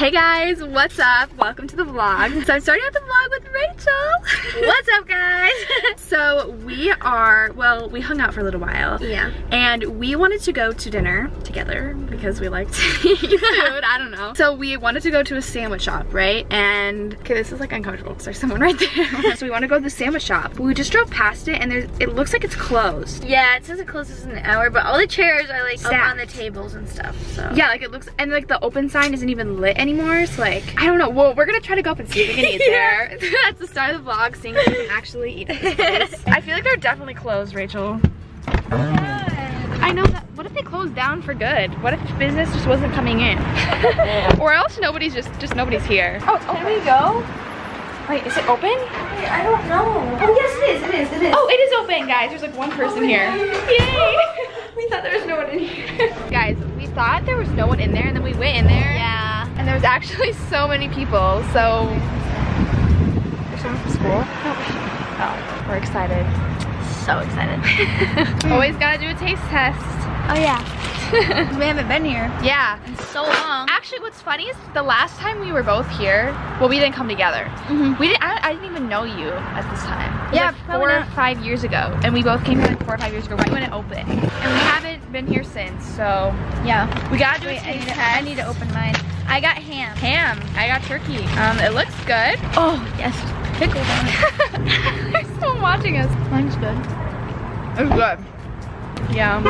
Hey guys, what's up? Welcome to the vlog. So I'm starting out the vlog with Rachel. What's up, guys? So we hung out for a little while. Yeah. And we wanted to go to dinner together because we like to eat food, I don't know. So we wanted to go to a sandwich shop, right? And, okay, this is like uncomfortable because there's someone right there. So we want to go to the sandwich shop. We just drove past it and it looks like it's closed. Yeah, it says it closes in an hour, but all the chairs are like Stacked. up on the tables and stuff, so. Yeah, like it looks, and like the open sign isn't even lit anymore, so like, I don't know. Well, we're gonna try to go up and see if we can eat there. That's the start of the vlog, seeing if we can actually eat at this place. I feel like they're definitely closed, Rachel. I know that. What if they closed down for good? What if business just wasn't coming in? Or else nobody's just nobody's here. Oh, can we go? Wait, is it open? Wait, I don't know. Oh, yes, it is. Oh, it is open, guys. There's like one person here. Yay! We thought there was no one in here. Guys, we thought there was no one in there, and then we went in there. Yeah. And there was actually so many people, so. There's someone from school? Oh, we're excited. So excited. Always gotta do a taste test. Oh, yeah. We haven't been here Yeah. in so long. Actually, what's funny is the last time we were both here, well, we didn't come together. We didn't. I didn't even know you at this time. It was Yeah, like probably 4 or not. 5 years ago, and we both came here like 4 or 5 years ago right when it opened, and we haven't been here since. So Yeah. we gotta do Wait, a I taste need, test. I need to open mine. I got ham. Ham. I got turkey. It looks good. Oh, yes. Pickle on it. There's someone watching us. Mine's good. It's good. Yeah.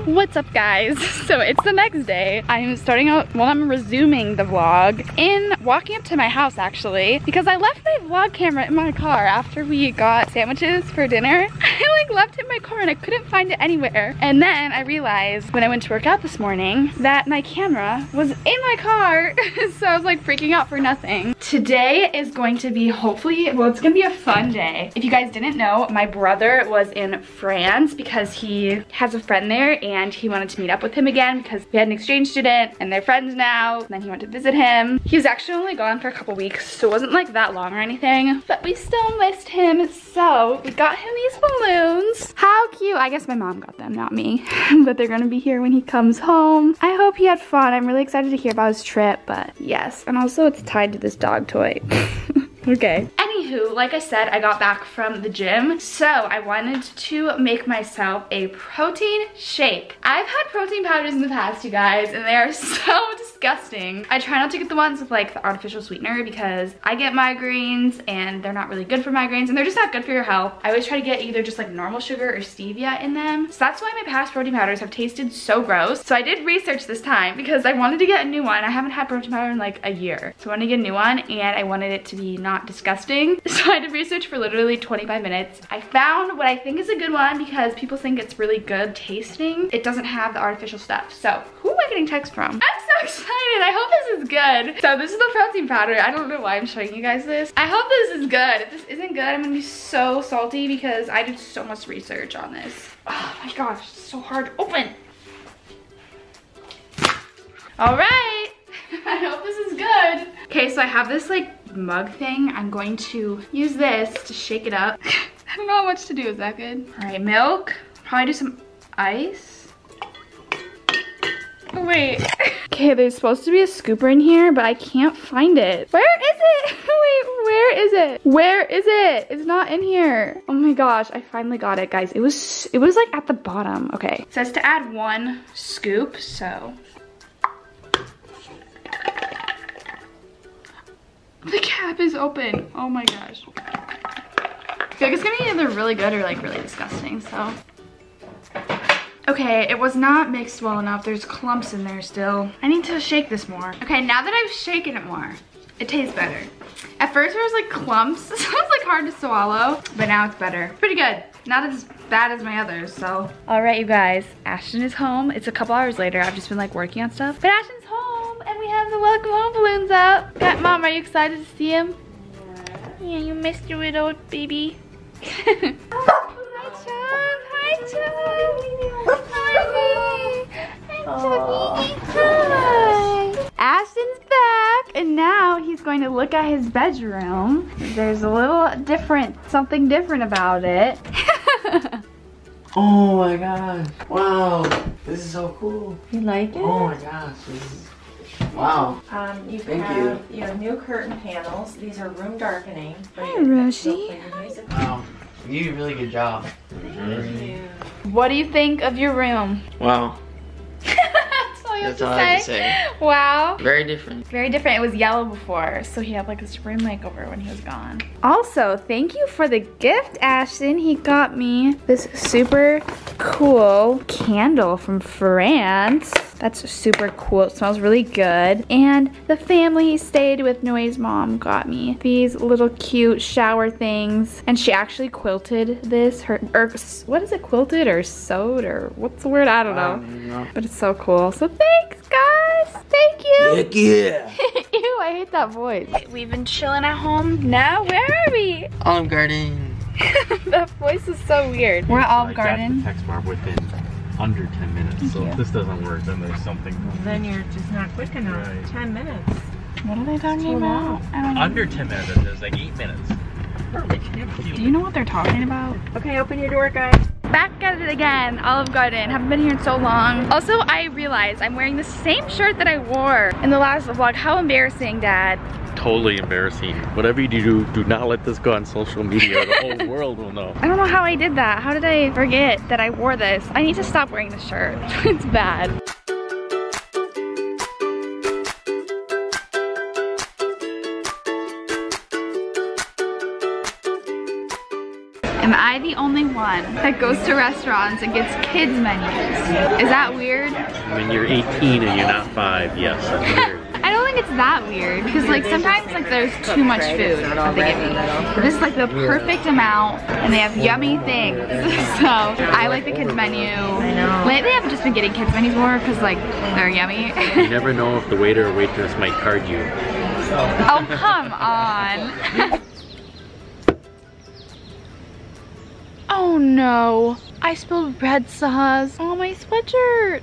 What's up, guys? So it's the next day. I'm starting out, well, I'm resuming the vlog in walking up to my house, actually, because I left my vlog camera in my car after we got sandwiches for dinner. I like left it in my car and I couldn't find it anywhere. And then I realized when I went to work out this morning that my camera was in my car. So I was like freaking out for nothing. Today is going to be hopefully, well, it's gonna be a fun day. If you guys didn't know, my brother was in France because he has a friend there and he wanted to meet up with him again because we had an exchange student and they're friends now, and then he went to visit him. He was actually only gone for a couple weeks, so it wasn't like that long or anything, but we still missed him, so we got him these balloons. How cute. I guess my mom got them, not me, but they're gonna be here when he comes home. I hope he had fun. I'm really excited to hear about his trip, but yes, and also it's tied to this dog toy. Okay. Anywho, like I said, I got back from the gym, so I wanted to make myself a protein shake. I've had protein powders in the past, you guys, and they are so disgusting. I try not to get the ones with like the artificial sweetener because I get migraines and they're not really good for migraines and they're just not good for your health. I always try to get either just like normal sugar or stevia in them. So that's why my past protein powders have tasted so gross. So I did research this time because I wanted to get a new one. I haven't had protein powder in like a year. So I wanted to get a new one and I wanted it to be not disgusting. So I did research for literally 25 minutes. I found what I think is a good one because people think it's really good tasting. It doesn't have the artificial stuff. So who am I getting text from? I'm so excited. I hope this is good. So this is the protein powder. I don't know why I'm showing you guys this. I hope this is good. If this isn't good, I'm gonna be so salty because I did so much research on this. Oh my gosh, it's so hard to open. All right. I hope this is good. Okay, so I have this like mug thing. I'm going to use this to shake it up. I don't know how much to do. Is that good? All right, milk. Probably do some ice. Oh, wait. Okay, there's supposed to be a scooper in here, but I can't find it. Where is it? Wait, where is it? Where is it? It's not in here. Oh my gosh, I finally got it, guys. It was like at the bottom. Okay, it says to add 1 scoop, so. The cap is open. Oh my gosh. I feel like it's gonna be either really good or like really disgusting, so. Okay, it was not mixed well enough. There's clumps in there still. I need to shake this more. Okay, now that I've shaken it more, it tastes better. At first there was like clumps, so it was like hard to swallow, but now it's better. Pretty good. Not as bad as my others, so. All right, you guys, Ashton is home. It's a couple hours later. I've just been like working on stuff, but Ashton's home and we have the welcome home balloons up. Cat Mom, are you excited to see him? Yeah, you missed your little baby. Hi, Chub. Hi, Chub. Hi. Hi, Chubby. Hi. Ashton's back, and now he's going to look at his bedroom. There's a little different, something different about it. Oh my gosh. Wow. This is so cool. You like it? Oh my gosh. Wow. You Thank have new curtain panels. These are room darkening. Hi, Roshi. Wow. You did a really good job. What do you think of your room? Wow. That's all you That's have all to I have to say. say. Wow. Very different. Very different. It was yellow before, so he had like this room makeover when he was gone. Also, thank you for the gift, Ashton. He got me this super cool candle from France. That's super cool. It smells really good. And the family he stayed with, Noe's mom, got me these little cute shower things. And she actually quilted this. What is it, quilted or sewed or what's the word? I don't know. But it's so cool. So thanks, guys. Thank you. Heck yeah. Ew, I hate that voice. We've been chilling at home. Now, where are we? Olive Garden. That voice is so weird. We're at Olive I got Garden. the text bar within under 10 minutes. So if this doesn't work, then there's something. Then you're just not quick enough. Right. 10 minutes. What are they talking about? I don't know. Under 10 minutes, and there's like 8 minutes. Perfect. Do you know what they're talking about? Okay, open your door, guys. Back at it again, Olive Garden. Haven't been here in so long. Also, I realized I'm wearing the same shirt that I wore in the last vlog. How embarrassing, Dad. Totally embarrassing. Whatever you do not let this go on social media. The whole world will know. I don't know how I did that. How did I forget that I wore this? I need to stop wearing this shirt. It's bad. Am I the only one that goes to restaurants and gets kids menus? Is that weird? When you're 18 and you're not 5, yes, that's weird. I don't think it's that weird because like sometimes like there's too much food that they give me. But this is like the perfect amount and they have yummy things. So I like the kids menu. I know. Lately I've just been getting kids menus more because like they're yummy. You never know if the waiter or waitress might card you. Oh, come on. Oh no, I spilled red sauce on my sweatshirt.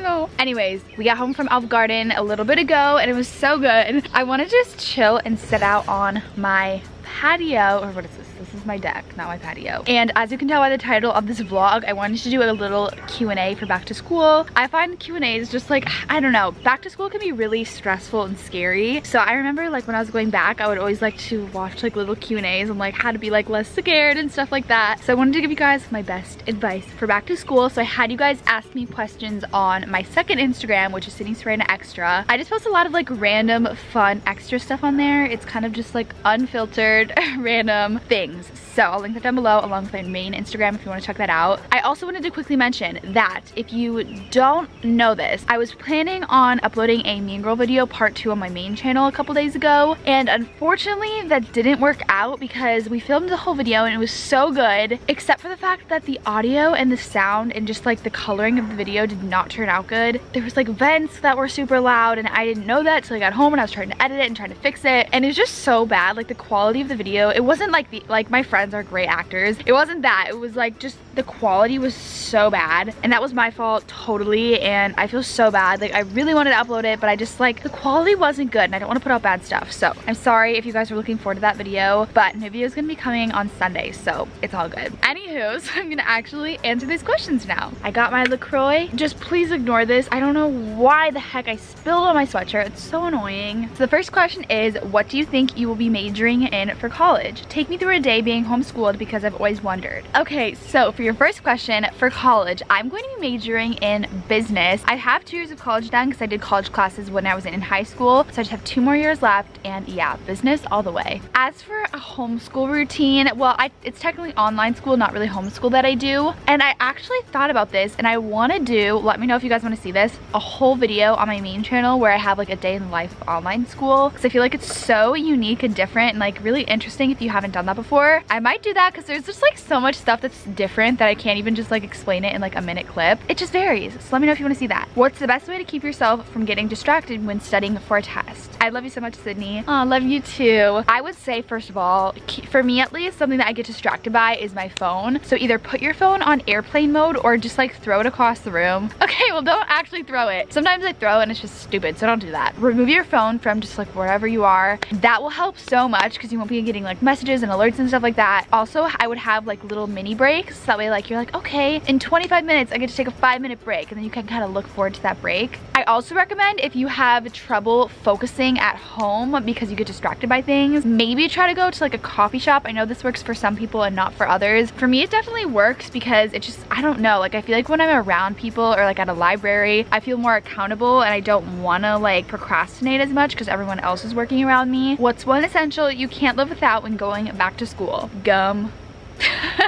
No. Anyways, we got home from Olive Garden a little bit ago and it was so good. I want to just chill and sit out on my patio, or what is this? This is my deck, not my patio. And as you can tell by the title of this vlog, I wanted to do a little Q&A for back to school. I find Q&As just like, I don't know, back to school can be really stressful and scary. So I remember like when I was going back, I would always like to watch like little Q&As and like how to be like less scared and stuff like that. So I wanted to give you guys my best advice for back to school. So I had you guys ask me questions on my second Instagram, which is Sydney Serena Extra. I just post a lot of like random fun extra stuff on there. It's kind of just like unfiltered random things. So I'll link that down below along with my main Instagram if you want to check that out. I also wanted to quickly mention that if you don't know this, I was planning on uploading a Mean Girl video part 2 on my main channel a couple days ago, and unfortunately that didn't work out because we filmed the whole video and it was so good, except for the fact that the audio and the sound and just like the coloring of the video did not turn out good. There was like vents that were super loud and I didn't know that till I got home and I was trying to edit it and trying to fix it, and it was just so bad. Like the quality of the video, it wasn't like my friends are great actors. It wasn't that. It was like just the quality was so bad and that was my fault totally, and I feel so bad. Like I really wanted to upload it but I just like the quality wasn't good and I don't want to put out bad stuff. So I'm sorry if you guys are looking forward to that video, but my video is gonna be coming on Sunday, so it's all good. Anywho, so I'm gonna actually answer these questions now. I got my LaCroix. Just please ignore this. I don't know why the heck I spilled on my sweatshirt. It's so annoying. So the first question is, what do you think you will be majoring in for college? Take me through a day being homeschooled because I've always wondered. Okay, so for your first question, for college, I'm going to be majoring in business. I have 2 years of college done because I did college classes when I was in high school, so I just have 2 more years left, and yeah, business all the way. As for a homeschool routine, well, it's technically online school, not really homeschool that I do, and I actually thought about this and I want to do, let me know if you guys want to see this, a whole video on my main channel where I have like a day in the life of online school, because I feel like it's so unique and different and like really interesting if you haven't done that before. I might do that because there's just like so much stuff that's different that I can't even just like explain it in like a minute clip. It just varies. So let me know if you want to see that. What's the best way to keep yourself from getting distracted when studying for a test? I love you so much, Sydney. Oh, love you too. I would say, first of all, for me at least, something that I get distracted by is my phone. So either put your phone on airplane mode or just like throw it across the room. Okay, well don't actually throw it. Sometimes I throw and it's just stupid, so don't do that. Remove your phone from just like wherever you are. That will help so much because you won't be getting like messages and alerts and stuff like that. that. Also, I would have like little mini breaks. So that way like you're like, okay, in 25 minutes I get to take a 5-minute break, and then you can kind of look forward to that break. I also recommend if you have trouble focusing at home because you get distracted by things, maybe try to go to like a coffee shop. I know this works for some people and not for others. For me, it definitely works because it just, I don't know, like I feel like when I'm around people or like at a library, I feel more accountable and I don't want to like procrastinate as much because everyone else is working around me. What's one essential you can't live without when going back to school? Gum.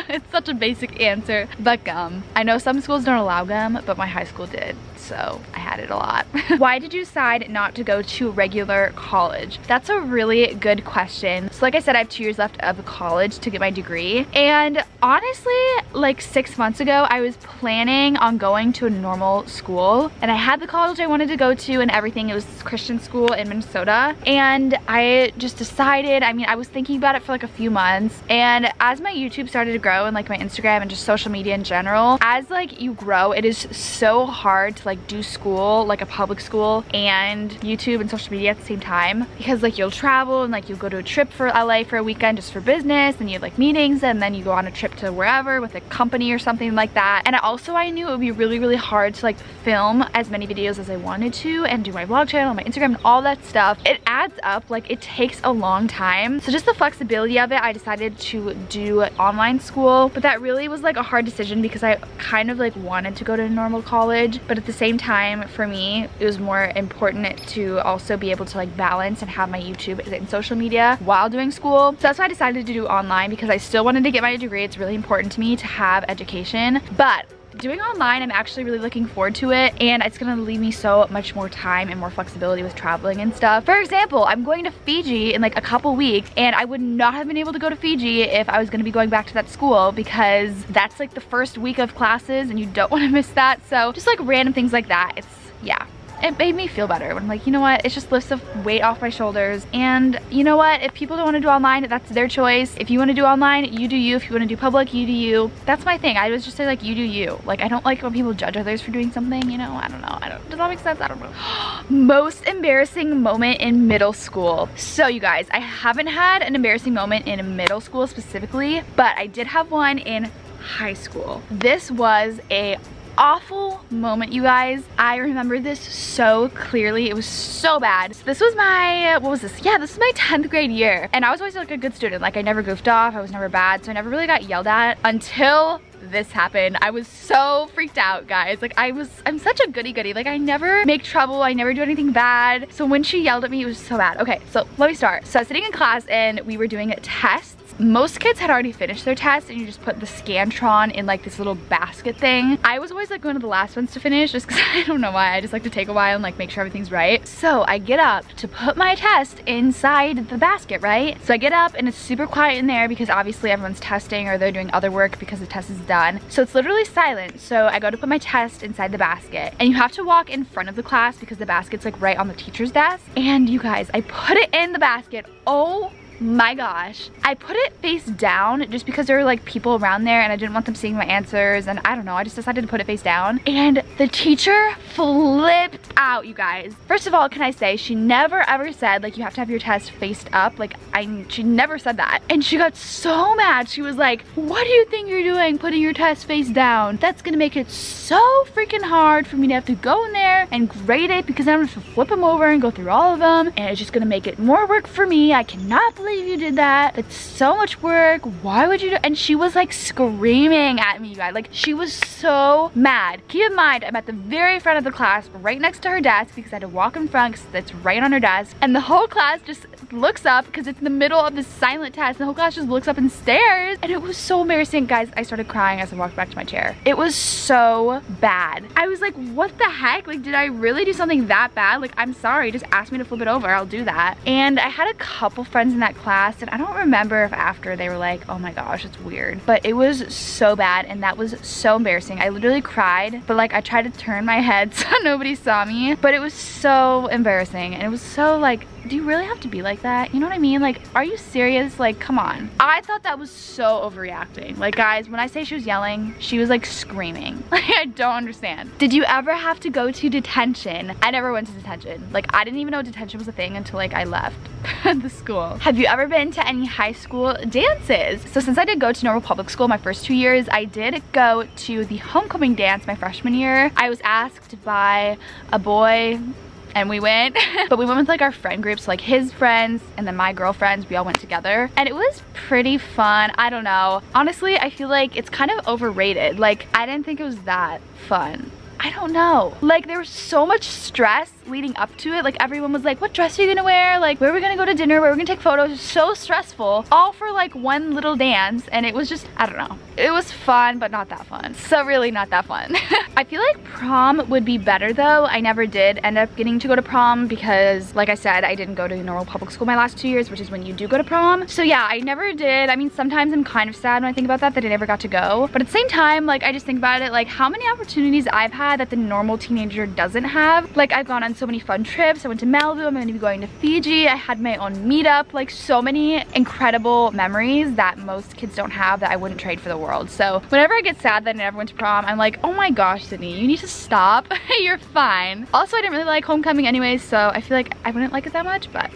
It's such a basic answer, but gum. I know some schools don't allow gum, but my high school did, so I had it a lot. Why did you decide not to go to regular college? That's a really good question. So like I said, I have 2 years left of college to get my degree, and honestly, like 6 months ago, I was planning on going to a normal school, and I had the college I wanted to go to and everything. It was Christian school in Minnesota, and I just decided, I mean, I was thinking about it for like a few months, and as my YouTube started to grow and like my Instagram and just social media in general, as like you grow, it is so hard to like do school, like a public school, and YouTube and social media at the same time, because like you'll travel and like you'll go to a trip for LA for a weekend just for business, and you have like meetings, and then you go on a trip to wherever with a company or something like that. And also I knew it would be really hard to like film as many videos as I wanted to and do my vlog channel, my Instagram, and all that stuff. It adds up, like it takes a long time. So just the flexibility of it, I decided to do online school, but that really was like a hard decision because I kind of like wanted to go to a normal college, but at the same time for me it was more important to also be able to like balance and have my YouTube and social media while doing school. So that's why I decided to do online, because I still wanted to get my degree. It's really important to me to have education, but doing online, I'm actually really looking forward to it, and it's gonna leave me so much more time and more flexibility with traveling and stuff. For example, I'm going to Fiji in like a couple weeks, and I would not have been able to go to Fiji if I was gonna be going back to that school, because that's like the first week of classes and you don't want to miss that. So just like random things like that, it's, yeah. It made me feel better when I'm like, you know what, it just lifts the weight off my shoulders. And you know what, if people don't want to do online, that's their choice. If you want to do online, you do you. If you want to do public, you do you. That's my thing. I was just say like, you do you. Like, I don't like when people judge others for doing something, you know. I don't know, does that make sense? I don't know. Most embarrassing moment in middle school. So you guys, I haven't had an embarrassing moment in middle school specifically, but I did have one in high school. This was a awful moment, you guys. I remember this so clearly. It was so bad. So this was my, what was this? Yeah, this was my 10th grade year. And I was always like a good student. Like I never goofed off. I was never bad. So I never really got yelled at until this happened. I was so freaked out, guys. Like I'm such a goody-goody. Like I never make trouble. I never do anything bad. So when she yelled at me, it was so bad. Okay, so let me start. So I was sitting in class and we were doing tests. Most kids had already finished their test, and you just put the Scantron in like this little basket thing. I was always like one of the last ones to finish just because I don't know why. I just like to take a while and like make sure everything's right. So I get up to put my test inside the basket, right? So I get up and it's super quiet in there because obviously everyone's testing or they're doing other work because the test is done. So it's literally silent. So I go to put my test inside the basket, and you have to walk in front of the class because the basket's like right on the teacher's desk. And you guys, I put it in the basket. Oh my gosh. I put it face down just because there were like people around there and I didn't want them seeing my answers, and I don't know, I just decided to put it face down, and the teacher flipped out, you guys. First of all, can I say, she never ever said like you have to have your test faced up. Like she never said that, and she got so mad. She was like, what do you think you're doing putting your test face down? That's gonna make it so freaking hard for me to have to go in there and grade it, because I'm gonna have to flip them over and go through all of them, and it's just gonna make it more work for me. I cannot believe you did that. That's so much work. Why would you do? And she was like screaming at me, you guys. Like she was so mad. Keep in mind, I'm at the very front of the class, right next to her desk, because I had to walk in front because that's right on her desk. And the whole class just looks up because it's in the middle of this silent test. And the whole class just looks up and stares. And it was so embarrassing, guys. I started crying as I walked back to my chair. It was so bad. I was like, what the heck? Like, did I really do something that bad? Like, I'm sorry. Just ask me to flip it over. I'll do that. And I had a couple friends in that class, and I don't remember if after they were like, oh my gosh, it's weird, but it was so bad, and that was so embarrassing. I literally cried, but like I tried to turn my head so nobody saw me, but it was so embarrassing, and it was so like do you really have to be like that? You know what I mean? Like, are you serious? Like, come on. I thought that was so overreacting. Like, guys, when I say she was yelling, she was like screaming. Like, I don't understand. Did you ever have to go to detention? I never went to detention. Like, I didn't even know detention was a thing until like I left the school. Have you ever been to any high school dances? So since I did go to Normal Public School my first 2 years, I did go to the homecoming dance my freshman year. I was asked by a boy and we went, but we went with like our friend groups, like his friends and then my girlfriends. We all went together and it was pretty fun. I don't know. Honestly, I feel like it's kind of overrated. Like, I didn't think it was that fun. I don't know. Like, there was so much stress leading up to it. Like, everyone was like, what dress are you gonna wear? Like, where are we gonna go to dinner? Where are we gonna take photos? It was so stressful, all for like one little dance. And it was just, I don't know. It was fun, but not that fun. So really not that fun. I feel like prom would be better though. I never did end up getting to go to prom because, like I said, I didn't go to Normal Public School my last 2 years, which is when you do go to prom. So yeah, I never did. I mean, sometimes I'm kind of sad when I think about that I never got to go. But at the same time, like, I just think about it, like how many opportunities I've had that the normal teenager doesn't have. Like, I've gone on so many fun trips. I went to Malibu. I'm going to be going to Fiji. I had my own meetup. Like, so many incredible memories that most kids don't have that I wouldn't trade for the world. So whenever I get sad that I never went to prom, I'm like, oh my gosh, Sydney, you need to stop. You're fine. Also, I didn't really like homecoming anyways, so I feel like I wouldn't like it that much, but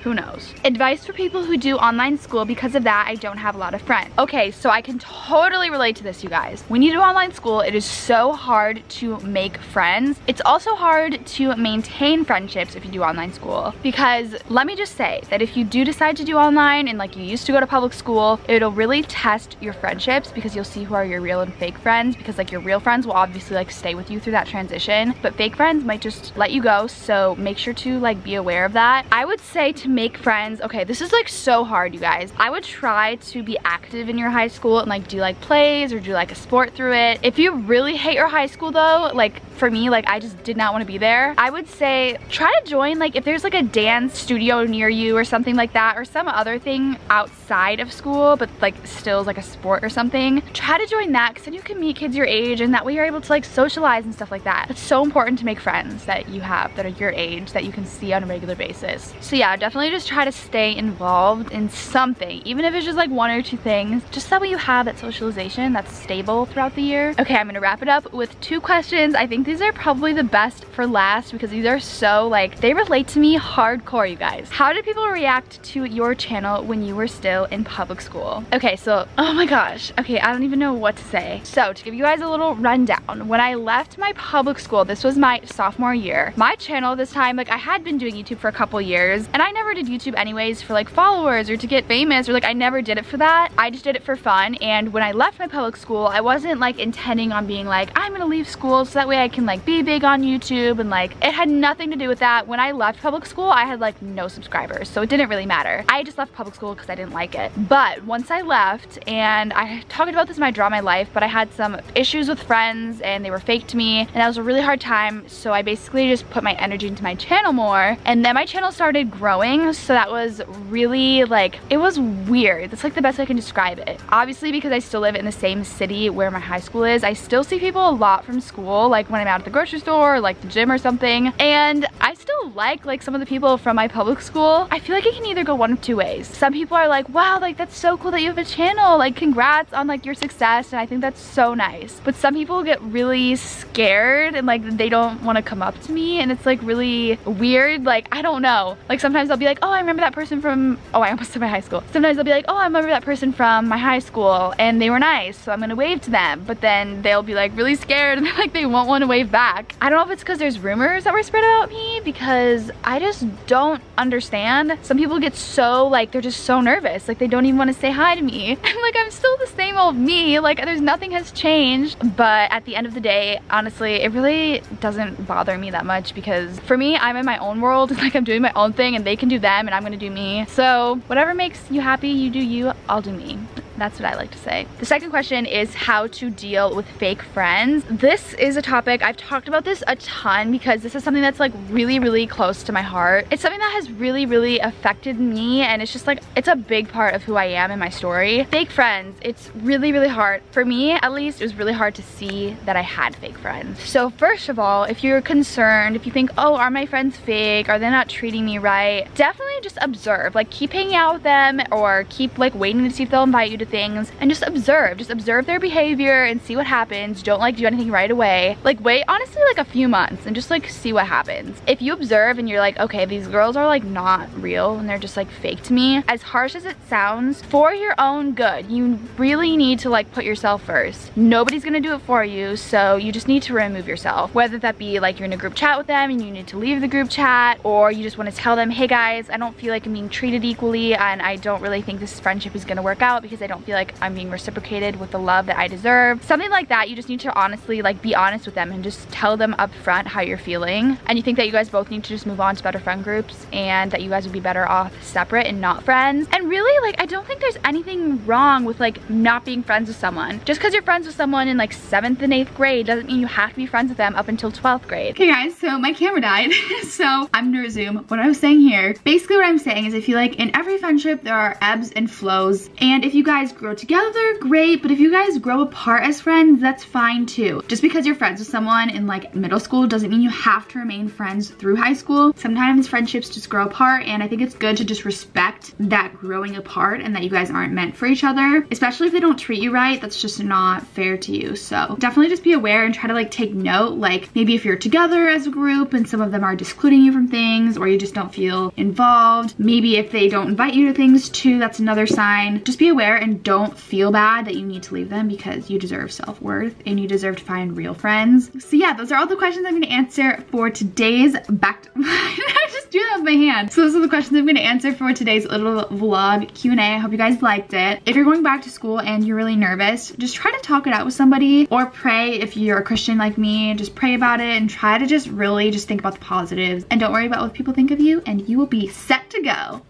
who knows? Advice for people who do online school. Because of that, I don't have a lot of friends. Okay, so I can totally relate to this, you guys. When you do online school, it is so hard to make friends. It's also hard to maintain friendships if you do online school. Because let me just say that if you do decide to do online and like you used to go to public school, it'll really test your friendships because you'll see who are your real and fake friends. Because like your real friends will obviously like stay with you through that transition, but fake friends might just let you go. So make sure to like be aware of that. I would say to make friends, okay, this is like so hard, you guys. I would try to be active in your high school and like do like plays or do like a sport through it. If you really hate your high school though, like for me, like I just did not want to be there, I would say try to join, like if there's like a dance studio near you or something like that, or some other thing outside of school but like still is like a sport or something, try to join that because then you can meet kids your age and that way you're able to like socialize and stuff like that. It's so important to make friends that you have that are your age that you can see on a regular basis. So yeah, definitely just try to stay involved in something, even if it's just like 1 or 2 things, just that way you have that socialization that's stable throughout the year. Okay, I'm gonna wrap it up with 2 questions. I think these are probably the best for last because these are so like, they relate to me hardcore, you guys. How did people react to your channel when you were still in public school? Okay, so, oh my gosh. Okay, I don't even know what to say. So to give you guys a little rundown, when I left my public school, this was my sophomore year, my channel this time, like I had been doing YouTube for a couple years and I never did YouTube anyways for like followers or to get famous, or like I never did it for that. I just did it for fun. And when I left my public school, I wasn't like intending on being like, I'm gonna leave school so that way I can like be big on YouTube, and like it had nothing to do with that. When I left public school, I had like no subscribers, so it didn't really matter. I just left public school because I didn't like it. But once I left, and I talked about this in my Draw My Life, but I had some issues with friends and they were fake to me and that was a really hard time, so I basically just put my energy into my channel more, and then my channel started growing. So that was really like, it was weird. That's like the best I can describe it. Obviously, because I still live in the same city where my high school is, I still see people a lot from school, like when I'm out at the grocery store or like the gym or something, and I still like some of the people from my public school. I feel like it can either go one of 2 ways. Some people are like, wow, like that's so cool that you have a channel, like congrats on like your success, and I think that's so nice. But some people get really scared and like they don't want to come up to me, and it's like really weird. Like, I don't know, like sometimes I'll be like, oh, I remember that person from, oh, I almost said my high school. Sometimes I'll be like, oh, I remember that person from my high school and they were nice, so I'm gonna wave to them. But then they'll be like really scared and like they won't want to wave back. I don't know if it's because there's rumors that were spread about me, because I just don't understand. Some people get so like, they're just so nervous, like they don't even want to say hi to me. And like, I'm still the same old me, like there's nothing has changed. But at the end of the day, honestly, it really doesn't bother me that much, because for me, I'm in my own world. It's like I'm doing my own thing and they can do them and I'm gonna do me. So whatever makes you happy, you do you, I'll do me. That's what I like to say. The second question is how to deal with fake friends. This is a topic, I've talked about this a ton because this is something that's like really, really close to my heart. It's something that has really, really affected me, and it's just like, it's a big part of who I am in my story. Fake friends, it's really, really hard. For me, at least, it was really hard to see that I had fake friends. So first of all, if you're concerned, if you think, oh, are my friends fake? Are they not treating me right? Definitely just observe. Like, keep hanging out with them, or keep like waiting to see if they'll invite you to things, and just observe. Just observe their behavior and see what happens. Don't like do anything right away. Like, wait, honestly, like a few months and just like see what happens. If you observe and you're like, okay, these girls are like not real and they're just like fake to me, as harsh as it sounds, for your own good, you really need to like put yourself first. Nobody's gonna do it for you, so you just need to remove yourself. Whether that be like you're in a group chat with them and you need to leave the group chat, or you just want to tell them, hey guys, I don't feel like I'm being treated equally, and I don't really think this friendship is gonna work out because I don't feel like I'm being reciprocated with the love that I deserve. Something like that. You just need to honestly like be honest with them and just tell them up front how you're feeling, and you think that you guys both need to just move on to better friend groups, and that you guys would be better off separate and not friends. And really, like, I don't think there's anything wrong with like not being friends with someone. Just because you're friends with someone in like 7th and 8th grade doesn't mean you have to be friends with them up until 12th grade. Okay guys, so my camera died, so I'm gonna resume what I was saying here. Basically what I'm saying is I feel like in every friendship there are ebbs and flows, and if you guys grow together, great, but if you guys grow apart as friends, that's fine too. Just because you're friends with someone in like middle school doesn't mean you have to remain friends through high school. Sometimes friendships just grow apart, and I think it's good to just respect that growing apart and that you guys aren't meant for each other, especially if they don't treat you right. That's just not fair to you. So definitely just be aware and try to like take note, like maybe if you're together as a group and some of them are excluding you from things, or you just don't feel involved, maybe if they don't invite you to things too, that's another sign. Just be aware and don't feel bad that you need to leave them, because you deserve self-worth and you deserve to find real friends. So yeah, those are all the questions I'm going to answer for today's I just do that with my hand. So those are the questions I'm going to answer for today's little vlog Q&A. I hope you guys liked it. If you're going back to school and you're really nervous, just try to talk it out with somebody, or pray. If you're a Christian like me, just pray about it and try to just really just think about the positives, and don't worry about what people think of you, and you will be set to go.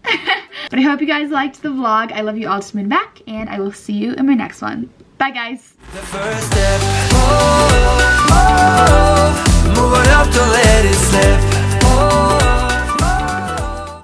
But I hope you guys liked the vlog. I love you all to moon back, and I will see you in my next one. Bye guys. The first step, moving up, don't let it slip.